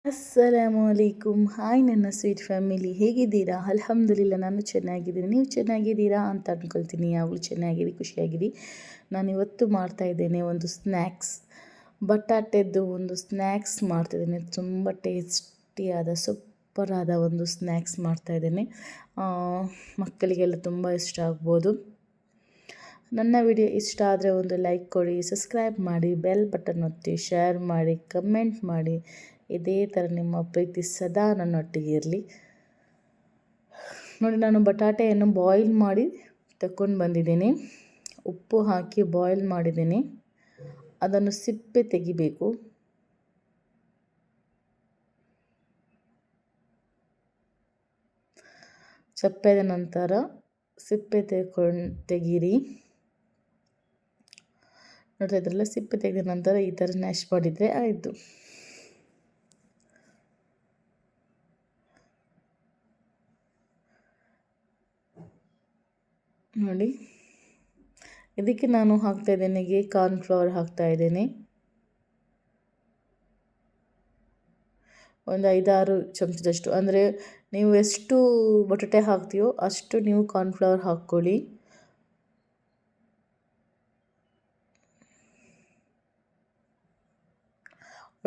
ಅಸ್ಸಲಾಮು ಅಲೈಕುಮ್. Hi ನನ್ನ sweet family, ಹೇಗಿದ್ದೀರಾ? ಅಲ್ಹಮ್ದುಲಿಲ್ಲ, ನಾನು ಚೆನ್ನಾಗಿದ್ದೀನಿ. ನೀವು ಚೆನ್ನಾಗಿದ್ದೀರಾ ಅಂತ ಅಂದ್ಕೊಳ್ತೀನಿ. ಯಾವಾಗಲೂ ಚೆನ್ನಾಗಿರಿ, ಖುಷಿಯಾಗಿರಿ. ನಾನಿವತ್ತು ಮಾಡ್ತಾಯಿದ್ದೇನೆ ಒಂದು ಸ್ನ್ಯಾಕ್ಸ್, ಬಟಾಟೆದ್ದು ಒಂದು ಸ್ನ್ಯಾಕ್ಸ್ ಮಾಡ್ತಾಯಿದ್ದೇನೆ. ತುಂಬ ಟೇಸ್ಟಿಯಾದ ಸೂಪರಾದ ಒಂದು ಸ್ನ್ಯಾಕ್ಸ್ ಮಾಡ್ತಾಯಿದ್ದೇನೆ. ಮಕ್ಕಳಿಗೆಲ್ಲ ತುಂಬ ಇಷ್ಟ ಆಗ್ಬೋದು. ನನ್ನ ವಿಡಿಯೋ ಇಷ್ಟ ಆದರೆ ಒಂದು ಲೈಕ್ ಕೊಡಿ, ಸಬ್ಸ್ಕ್ರೈಬ್ ಮಾಡಿ, ಬೆಲ್ ಬಟನ್ ಒತ್ತಿ, ಶೇರ್ ಮಾಡಿ, ಕಮೆಂಟ್ ಮಾಡಿ. ಇದೇ ಥರ ನಿಮ್ಮ ಪ್ರೀತಿ ಸದಾ ನನ್ನೊಟ್ಟಿಗೆ ಇರಲಿ. ನೋಡಿ, ನಾನು ಬಟಾಟೆಯನ್ನು ಬಾಯ್ಲ್ ಮಾಡಿ ತಗೊಂಡು ಬಂದಿದ್ದೀನಿ. ಉಪ್ಪು ಹಾಕಿ ಬಾಯ್ಲ್ ಮಾಡಿದ್ದೀನಿ. ಅದನ್ನು ಸಿಪ್ಪೆ ತೆಗಿಬೇಕು. ಚಪ್ಪೆದ ನಂತರ ಸಿಪ್ಪೆ ತೆಗೀರಿ. ನೋಡ್ತಾ ಇದ್ರಲ್ಲ, ಸಿಪ್ಪೆ ತೆಗೆದ ನಂತರ ಈ ಥರ ನ್ಯಾಶ್ ಮಾಡಿದರೆ ಆಯಿತು. ನೋಡಿ, ಇದಕ್ಕೆ ನಾನು ಹಾಕ್ತಾಯಿದ್ದೇನೆ ಕಾರ್ನ್ಫ್ಲವರ್ ಹಾಕ್ತಾಯಿದ್ದೇನೆ. ಒಂದು 5-6 ಚಮಚದಷ್ಟು, ಅಂದರೆ ನೀವು ಎಷ್ಟು ಬಟಾಟೆ ಹಾಕ್ತೀಯೋ ಅಷ್ಟು ನೀವು ಕಾರ್ನ್ಫ್ಲವರ್ ಹಾಕ್ಕೊಳ್ಳಿ.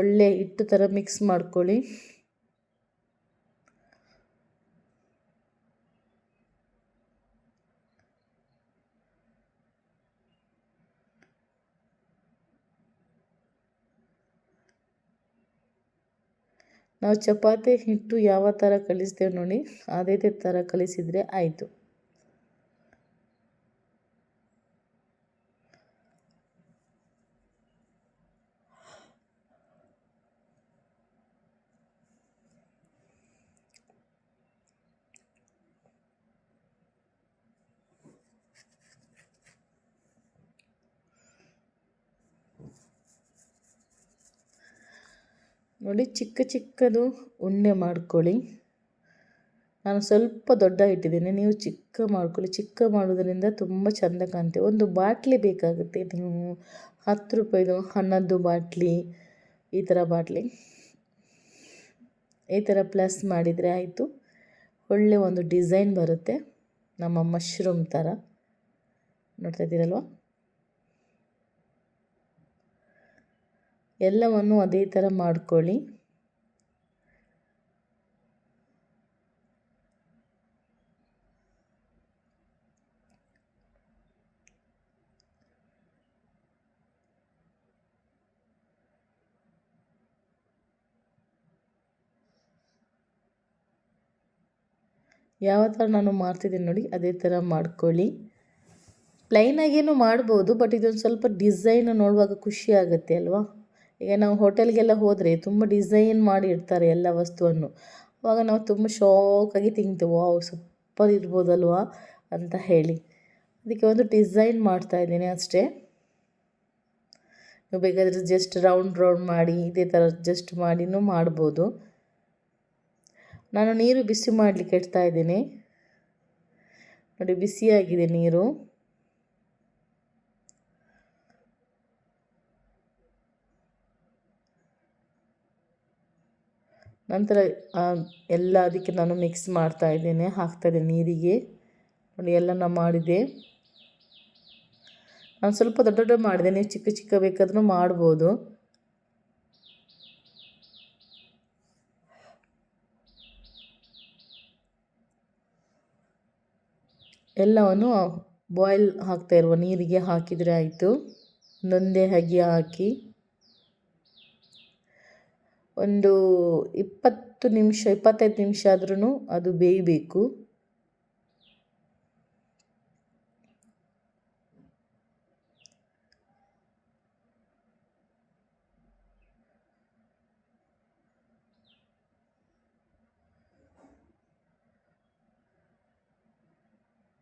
ಒಳ್ಳೆ ಹಿಟ್ಟು ಥರ ಮಿಕ್ಸ್ ಮಾಡ್ಕೊಳ್ಳಿ. ನಾವು ಚಪಾತಿ ಹಿಟ್ಟು ಯಾವ ಥರ ಕಲಿಸ್ತೇವೆ ನೋಡಿ, ಅದೇ ಥರ ಕಲಿಸಿದರೆ ಆಯಿತು. ನೋಡಿ, ಚಿಕ್ಕ ಚಿಕ್ಕದು ಉಂಡೆ ಮಾಡ್ಕೊಳ್ಳಿ. ನಾನು ಸ್ವಲ್ಪ ದೊಡ್ಡ ಇಟ್ಟಿದ್ದೀನಿ, ನೀವು ಚಿಕ್ಕ ಮಾಡ್ಕೊಳ್ಳಿ. ಚಿಕ್ಕ ಮಾಡೋದ್ರಿಂದ ತುಂಬ ಚೆಂದ ಕಾಣುತ್ತೆ. ಒಂದು ಬಾಟ್ಲಿ ಬೇಕಾಗುತ್ತೆ. ನೀವು 10 ರೂಪಾಯಿದು ಹಣ್ಣದ್ದು ಬಾಟ್ಲಿ, ಈ ಥರ ಬಾಟ್ಲಿ ಈ ಥರ ಪ್ಲಸ್ ಮಾಡಿದರೆ ಆಯಿತು. ಒಳ್ಳೆ ಒಂದು ಡಿಸೈನ್ ಬರುತ್ತೆ, ನಮ್ಮ ಮಶ್ರೂಮ್ ಥರ. ನೋಡ್ತಾ ಇದ್ದೀರಲ್ವ? ಎಲ್ಲವನ್ನು ಅದೇ ಥರ ಮಾಡ್ಕೊಳ್ಳಿ. ಯಾವ ಥರ ನಾನು ಮಾಡ್ತಿದ್ದೀನಿ ನೋಡಿ, ಅದೇ ಥರ ಮಾಡ್ಕೊಳ್ಳಿ. ಪ್ಲೈನಾಗೇನು ಮಾಡ್ಬೋದು, ಬಟ್ ಇದೊಂದು ಸ್ವಲ್ಪ ಡಿಸೈನ್ ನೋಡುವಾಗ ಖುಷಿ ಆಗುತ್ತೆ ಅಲ್ವಾ? ಈಗ ನಾವು ಹೋಟೆಲ್ಗೆಲ್ಲ ಹೋದರೆ ತುಂಬ ಡಿಸೈನ್ ಮಾಡಿ ಇಡ್ತಾರೆ ಎಲ್ಲ ವಸ್ತುವನ್ನು. ಆವಾಗ ನಾವು ತುಂಬ ಶೋಕಾಗಿ ತಿಂತೇವೆ, ವಾವ್ ಸೂಪರ್ ಇರ್ಬೋದಲ್ವಾ ಅಂತ ಹೇಳಿ. ಅದಕ್ಕೆ ಒಂದು ಡಿಸೈನ್ ಮಾಡ್ತಾಯಿದ್ದೀನಿ ಅಷ್ಟೇ. ನೀವು ಬೇಕಾದರೆ ಜಸ್ಟ್ ರೌಂಡ್ ಮಾಡಿ ಇದೇ ಥರ ಜಸ್ಟ್ ಮಾಡಿನೂ ಮಾಡ್ಬೋದು. ನಾನು ನೀರು ಬಿಸಿ ಮಾಡಲಿಕ್ಕೆ ಇಡ್ತಾ ಇದ್ದೀನಿ. ನೋಡಿ, ಬಿಸಿಯಾಗಿದೆ ನೀರು. ನಂತರ ಎಲ್ಲ ಅದಕ್ಕೆ ನಾನು ಮಿಕ್ಸ್ ಮಾಡ್ತಾ ಇದ್ದೇನೆ, ಹಾಕ್ತಾಯಿದ್ದೇನೆ ನೀರಿಗೆ. ನೋಡಿ, ಎಲ್ಲ ಮಾಡಿದೆ. ನಾನು ಸ್ವಲ್ಪ ದೊಡ್ಡ ದೊಡ್ಡ ಮಾಡಿದೆ, ನೀವು ಚಿಕ್ಕ ಚಿಕ್ಕ ಬೇಕಾದ್ರೂ ಮಾಡ್ಬೋದು. ಎಲ್ಲವನ್ನು ಬಾಯ್ಲ್ ಹಾಕ್ತಾ ಇರುವ ನೀರಿಗೆ ಹಾಕಿದರೆ ಆಯಿತು. ಒಂದೊಂದೇ ಹಾಗೆ ಹಾಕಿ ಒಂದು 20 ನಿಮಿಷ 25 ನಿಮಿಷ ಆದ್ರೂ ಅದು ಬೇಯಬೇಕು.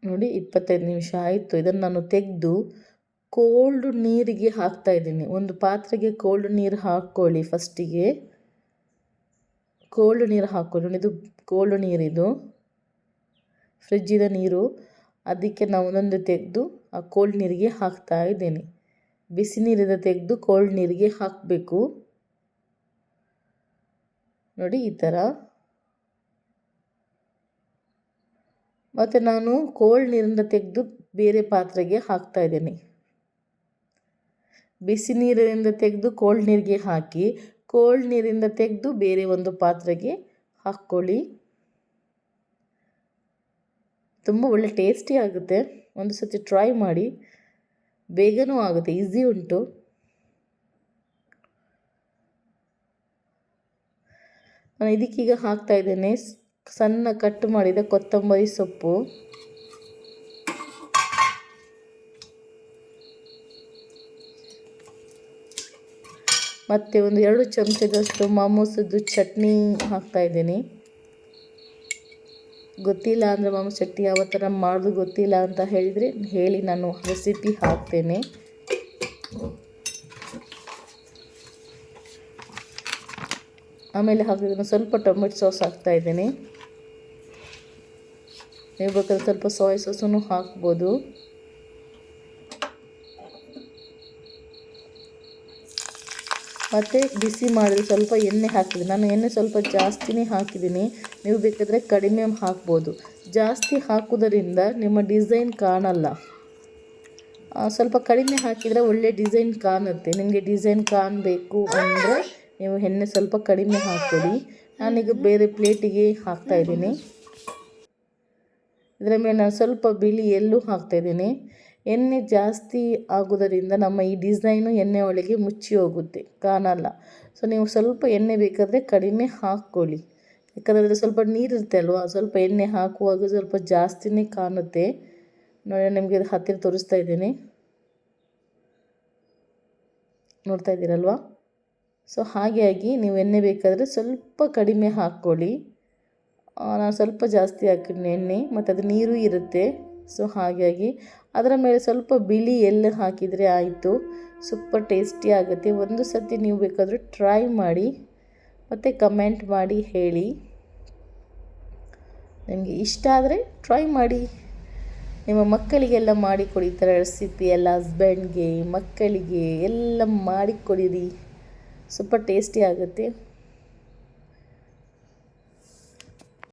ನೋಡಿ, 25 ನಿಮಿಷ ಆಯಿತು. ಇದನ್ನು ನಾನು ತೆಗೆದು ಕೋಲ್ಡ್ ನೀರಿಗೆ ಹಾಕ್ತಾ ಇದ್ದೀನಿ. ಒಂದು ಪಾತ್ರೆಗೆ ಕೋಲ್ಡ್ ನೀರು ಹಾಕ್ಕೊಳ್ಳಿ. ಫಸ್ಟಿಗೆ ಕೋಲ್ಡ್ ನೀರು ಹಾಕ್ಕೊಳ್ಳಿ. ನೋಡಿ, ಇದು ಕೋಲ್ಡ್ ನೀರಿದು, ಫ್ರಿಜ್ಜಿದ ನೀರು. ಅದಕ್ಕೆ ನಾವು ಒಂದೊಂದು ತೆಗೆದು ಆ ಕೋಲ್ಡ್ ನೀರಿಗೆ ಹಾಕ್ತಾ ಇದ್ದೇನೆ. ಬಿಸಿ ನೀರಿಂದ ತೆಗೆದು ಕೋಲ್ಡ್ ನೀರಿಗೆ ಹಾಕಬೇಕು. ನೋಡಿ ಈ ಥರ. ಮತ್ತು ನಾನು ಕೋಲ್ಡ್ ನೀರಿಂದ ತೆಗೆದು ಬೇರೆ ಪಾತ್ರೆಗೆ ಹಾಕ್ತಾಯಿದ್ದೀನಿ. ಬಿಸಿ ನೀರಿನಿಂದ ತೆಗೆದು ಕೋಲ್ಡ್ ನೀರಿಗೆ ಹಾಕಿ, ಕೋಲ್ಡ್ ನೀರಿಂದ ತೆಗೆದು ಬೇರೆ ಒಂದು ಪಾತ್ರೆಗೆ ಹಾಕ್ಕೊಳ್ಳಿ. ತುಂಬ ಒಳ್ಳೆ ಟೇಸ್ಟಿ ಆಗುತ್ತೆ. ಒಂದು ಸತಿ ಟ್ರೈ ಮಾಡಿ, ಬೇಗನೂ ಆಗುತ್ತೆ, ಈಸಿ ಉಂಟು. ನಾನು ಇದಕ್ಕೀಗ ಹಾಕ್ತಾಯಿದ್ದೇನೆ ಸಣ್ಣ ಕಟ್ ಮಾಡಿದ ಕೊತ್ತಂಬರಿ ಸೊಪ್ಪು, ಮತ್ತು ಒಂದು 2 ಚಮಚದಷ್ಟು ಮಾಮೂಸದ್ದು ಚಟ್ನಿ ಹಾಕ್ತಾಯಿದ್ದೀನಿ. ಗೊತ್ತಿಲ್ಲ ಅಂದರೆ ಮಾಮೂಸು ಚಟ್ನಿ ಯಾವ ಥರ ಮಾಡೋದು ಗೊತ್ತಿಲ್ಲ ಅಂತ ಹೇಳಿದರೆ ಹೇಳಿ, ನಾನು ರೆಸಿಪಿ ಹಾಕ್ತೇನೆ. ಆಮೇಲೆ ಹಾಕಿದ್ರೆ ಸ್ವಲ್ಪ ಟೊಮೆಟೊ ಸಾಸ್ ಹಾಕ್ತಾಯಿದ್ದೀನಿ. ನೀವು ಬೇಕಾದ್ರೆ ಸ್ವಲ್ಪ ಸೋಯಾ ಸಾಸನ್ನು ಹಾಕ್ಬೋದು. ಮತ್ತು ಬಿಸಿ ಮಾಡಿದ್ರೆ ಸ್ವಲ್ಪ ಎಣ್ಣೆ ಹಾಕಿದ್ದೀನಿ. ನಾನು ಎಣ್ಣೆ ಸ್ವಲ್ಪ ಜಾಸ್ತಿನೇ ಹಾಕಿದ್ದೀನಿ, ನೀವು ಬೇಕಾದರೆ ಕಡಿಮೆ ಹಾಕ್ಬೋದು. ಜಾಸ್ತಿ ಹಾಕೋದರಿಂದ ನಿಮ್ಮ ಡಿಸೈನ್ ಕಾಣಲ್ಲ. ಸ್ವಲ್ಪ ಕಡಿಮೆ ಹಾಕಿದರೆ ಒಳ್ಳೆ ಡಿಸೈನ್ ಕಾಣುತ್ತೆ. ನಿಮಗೆ ಡಿಸೈನ್ ಕಾಣಬೇಕು ಅಂದರೆ ನೀವು ಎಣ್ಣೆ ಸ್ವಲ್ಪ ಕಡಿಮೆ ಹಾಕ್ಕೊಳ್ಳಿ. ನಾನೀಗ ಬೇರೆ ಪ್ಲೇಟಿಗೆ ಹಾಕ್ತಾಯಿದ್ದೀನಿ. ಇದರ ಮೇಲೆ ನಾನು ಸ್ವಲ್ಪ ಬಿಳಿ ಎಳ್ಳು ಹಾಕ್ತಾಯಿದ್ದೀನಿ. ಎಣ್ಣೆ ಜಾಸ್ತಿ ಆಗೋದರಿಂದ ನಮ್ಮ ಈ ಡಿಸೈನು ಎಣ್ಣೆ ಒಳಗೆ ಮುಚ್ಚಿ ಹೋಗುತ್ತೆ, ಕಾಣಲ್ಲ. ಸೊ ನೀವು ಸ್ವಲ್ಪ ಎಣ್ಣೆ ಬೇಕಾದರೆ ಕಡಿಮೆ ಹಾಕ್ಕೊಳ್ಳಿ. ಯಾಕಂದರೆ ಸ್ವಲ್ಪ ನೀರಿರುತ್ತೆ ಅಲ್ವಾ, ಸ್ವಲ್ಪ ಎಣ್ಣೆ ಹಾಕುವಾಗ ಸ್ವಲ್ಪ ಜಾಸ್ತಿನೇ ಕಾಣುತ್ತೆ. ನೋಡಿ, ನಿಮಗೆ ಹತ್ತಿರ ತೋರಿಸ್ತಾ ಇದ್ದೀನಿ, ನೋಡ್ತಾ ಇದ್ದೀರಲ್ವಾ. ಸೊ ಹಾಗಾಗಿ ನೀವು ಎಣ್ಣೆ ಬೇಕಾದರೆ ಸ್ವಲ್ಪ ಕಡಿಮೆ ಹಾಕ್ಕೊಳ್ಳಿ. ನಾನು ಸ್ವಲ್ಪ ಜಾಸ್ತಿ ಹಾಕಿದ್ದೀನಿ ಎಣ್ಣೆ, ಮತ್ತು ಅದು ನೀರು ಇರುತ್ತೆ. ಸೊ ಹಾಗಾಗಿ ಅದರ ಮೇಲೆ ಸ್ವಲ್ಪ ಬಿಳಿ ಎಳ್ಳು ಹಾಕಿದರೆ ಆಯಿತು, ಸೂಪರ್ ಟೇಸ್ಟಿ ಆಗುತ್ತೆ. ಒಂದು ಸತಿ ನೀವು ಬೇಕಾದರೆ ಟ್ರೈ ಮಾಡಿ, ಮತ್ತು ಕಮೆಂಟ್ ಮಾಡಿ ಹೇಳಿ. ನಿಮಗೆ ಇಷ್ಟ ಆದರೆ ಟ್ರೈ ಮಾಡಿ, ನಿಮ್ಮ ಮಕ್ಕಳಿಗೆಲ್ಲ ಮಾಡಿಕೊಡಿ. ಈ ಥರ ರೆಸಿಪಿ ಎಲ್ಲ ಹಸ್ಬೆಂಡ್ಗೆ, ಮಕ್ಕಳಿಗೆ ಎಲ್ಲ ಮಾಡಿಕೊಡಿರಿ, ಸೂಪರ್ ಟೇಸ್ಟಿ ಆಗುತ್ತೆ.